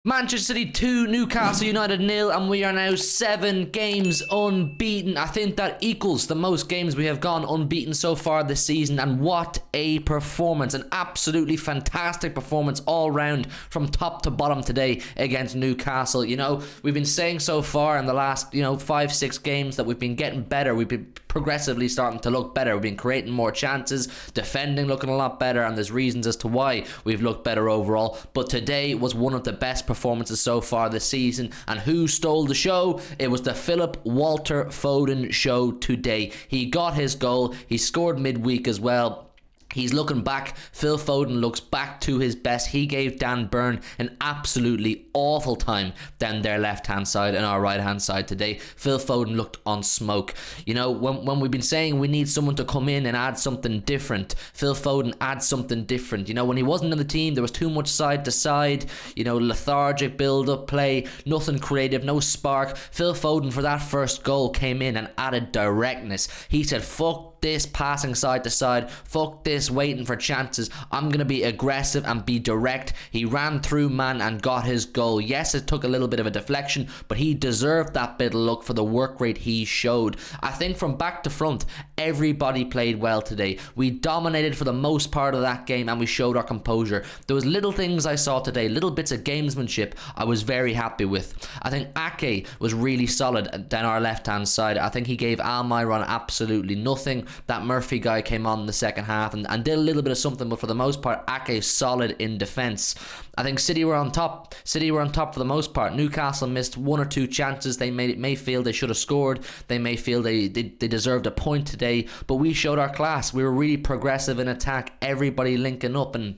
Manchester City 2, Newcastle United 0, and we are now 7 games unbeaten. I think that equals the most games we have gone unbeaten so far this season, and what a performance. An absolutely fantastic performance all round from top to bottom today against Newcastle. You know, we've been saying so far in the last, 5-6 games that we've been getting better. We've been progressively starting to look better. We've been creating more chances, defending looking a lot better, and there's reasons as to why we've looked better overall. But today was one of the best performances so far this season, and who stole the show? It was the Philip Walter Foden show today. He got his goal, he scored midweek as well. He's looking back. Phil Foden looks back to his best. He gave Dan Burn an absolutely awful time down their left-hand side and our right-hand side today. Phil Foden looked on smoke. You know, when we've been saying we need someone to come in and add something different, Phil Foden adds something different. You know, when he wasn't on the team, there was too much side to side, lethargic build-up play, nothing creative, no spark. Phil Foden, for that first goal, came in and added directness. He said, fuck this passing side to side, fuck this waiting for chances, I'm going to be aggressive and be direct. He ran through man and got his goal. Yes, it took a little bit of a deflection, but he deserved that bit of luck for the work rate he showed. I think from back to front, everybody played well today. We dominated for the most part of that game, and we showed our composure. There was little things I saw today, little bits of gamesmanship I was very happy with. I think Ake was really solid down our left hand side. I think he gave Almiron absolutely nothing. That Murphy guy came on in the second half and did a little bit of something, but for the most part, Ake solid in defence. I think City were on top. City were on top for the most part. Newcastle missed one or two chances. They may feel they should have scored. They may feel they deserved a point today, but we showed our class. We were really progressive in attack. Everybody linking up, and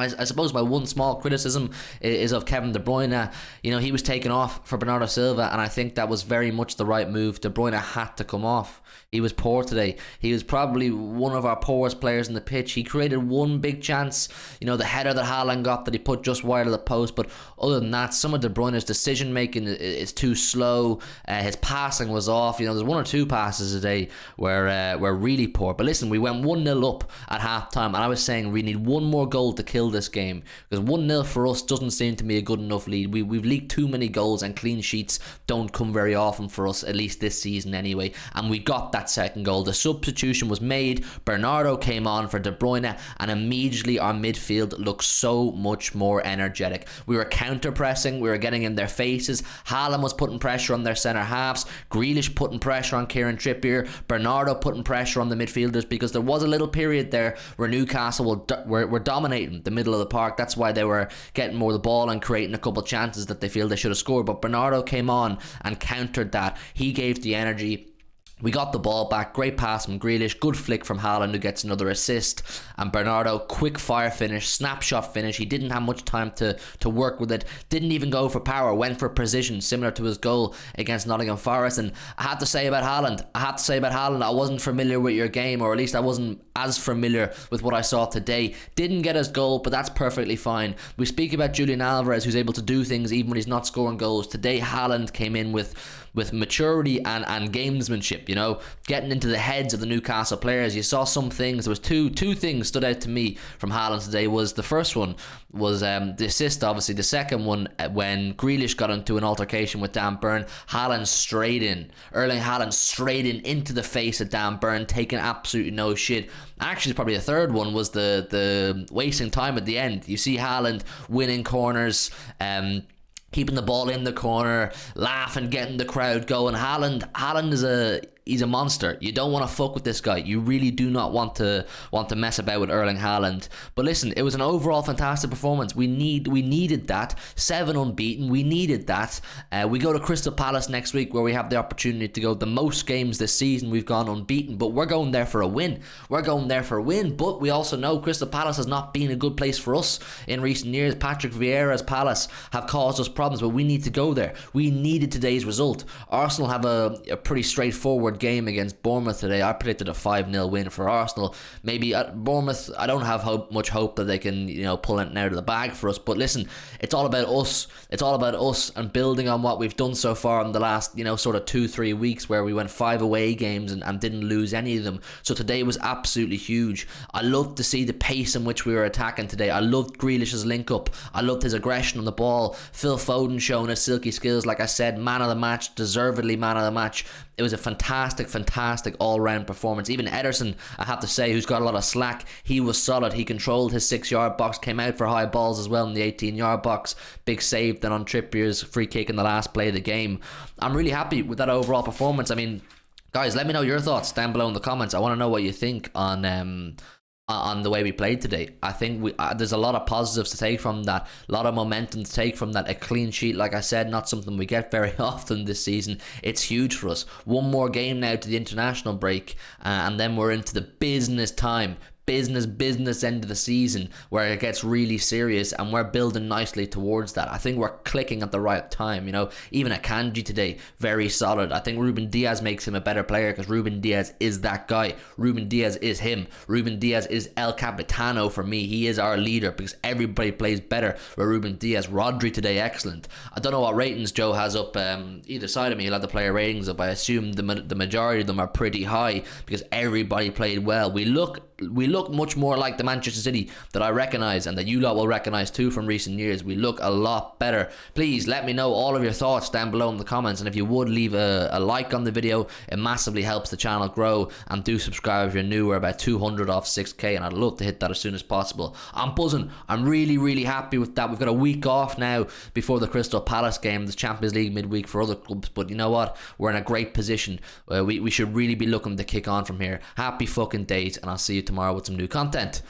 I suppose my one small criticism is of Kevin De Bruyne. He was taken off for Bernardo Silva, and I think that was very much the right move. De Bruyne had to come off. He was poor today. He was probably one of our poorest players in the pitch. He created one big chance, the header that Haaland got that he put just wide of the post. But other than that, some of De Bruyne's decision making is too slow. His passing was off. There's one or two passes today where really poor. But listen, we went 1-0 up at half time, and I was saying we need one more goal to kill this game, because 1-0 for us doesn't seem to be a good enough lead. We've leaked too many goals, and clean sheets don't come very often for us, at least this season anyway. And we got that second goal. The substitution was made. Bernardo came on for De Bruyne, and immediately our midfield looked so much more energetic. We were counter pressing. We were getting in their faces. Haaland was putting pressure on their centre halves. Grealish putting pressure on Kieran Trippier. Bernardo putting pressure on the midfielders, because there was a little period there where Newcastle were dominating the middle of the park. That's why they were getting more of the ball and creating a couple chances that they feel they should have scored. But Bernardo came on and countered that. He gave the energy. We got the ball back. Great pass from Grealish. Good flick from Haaland, who gets another assist. And Bernardo, quick fire finish, snapshot finish. He didn't have much time to work with it. Didn't even go for power. Went for precision, similar to his goal against Nottingham Forest. And I have to say about Haaland, I wasn't familiar with your game, or at least I wasn't as familiar with what I saw today. Didn't get his goal, but that's perfectly fine. We speak about Julian Alvarez, who's able to do things even when he's not scoring goals. Today, Haaland came in with maturity and gamesmanship, getting into the heads of the Newcastle players. You saw some things. There was two things stood out to me from Haaland today. Was the first one was the assist, obviously. The second one, when Grealish got into an altercation with Dan Burn, Erling Haaland straight in into the face of Dan Burn, taking absolutely no shit. Actually, probably the third one was the wasting time at the end. You see Haaland winning corners, keeping the ball in the corner, laughing, getting the crowd going. Haaland is he's a monster. You don't want to fuck with this guy. You really do not want to mess about with Erling Haaland. But listen, it was an overall fantastic performance. We needed that. 7 unbeaten. We needed that. We go to Crystal Palace next week, where we have the opportunity to go the most games this season. We've gone unbeaten, but we're going there for a win. But we also know Crystal Palace has not been a good place for us in recent years. Patrick Vieira's Palace have caused us problems, but we need to go there. We needed today's result. Arsenal have a pretty straightforward straightforward game against Bournemouth today. I predicted a 5-0 win for Arsenal. Maybe Bournemouth, I don't have much hope that they can, pull it out of the bag for us. But listen, it's all about us. It's all about us and building on what we've done so far in the last, sort of 2-3 weeks, where we went 5 away games and didn't lose any of them. So today was absolutely huge. I loved to see the pace in which we were attacking today. I loved Grealish's link up. I loved his aggression on the ball. Phil Foden showing his silky skills. Like I said, man of the match, deservedly man of the match. It was a fantastic all-round performance. Even Ederson, I have to say, who's got a lot of slack, he was solid. He controlled his 6-yard box, came out for high balls as well in the 18-yard box. Big save then on Trippier's free kick in the last play of the game. I'm really happy with that overall performance. I mean, guys, let me know your thoughts down below in the comments. I want to know what you think on the way we played today. I think there's a lot of positives to take from that, a lot of momentum to take from that. A clean sheet, like I said, not something we get very often this season. It's huge for us. One more game now to the international break, and then we're into the business time. Business end of the season, where it gets really serious, and we're building nicely towards that. I think we're clicking at the right time. Even Akanji today, very solid. I think Ruben Diaz makes him a better player, because Ruben Diaz is that guy. Ruben Diaz is him. Ruben Diaz is El Capitano for me. He is our leader, because everybody plays better with Ruben Diaz. Rodri today, excellent. I don't know what ratings Joe has up either side of me. He'll have the player ratings up. I assume the majority of them are pretty high, because everybody played well. We look much more like the Manchester City that I recognise, and that you lot will recognise too from recent years. We look a lot better. Please let me know all of your thoughts down below in the comments, and if you would leave a like on the video, it massively helps the channel grow. And do subscribe if you're new. We're about 200 off 6k, and I'd love to hit that as soon as possible. I'm buzzing. I'm really happy with that. We've got a week off now before the Crystal Palace game, the Champions League midweek for other clubs, but you know what, we're in a great position. We should really be looking to kick on from here. Happy fucking days, and I'll see you tomorrow with some new content.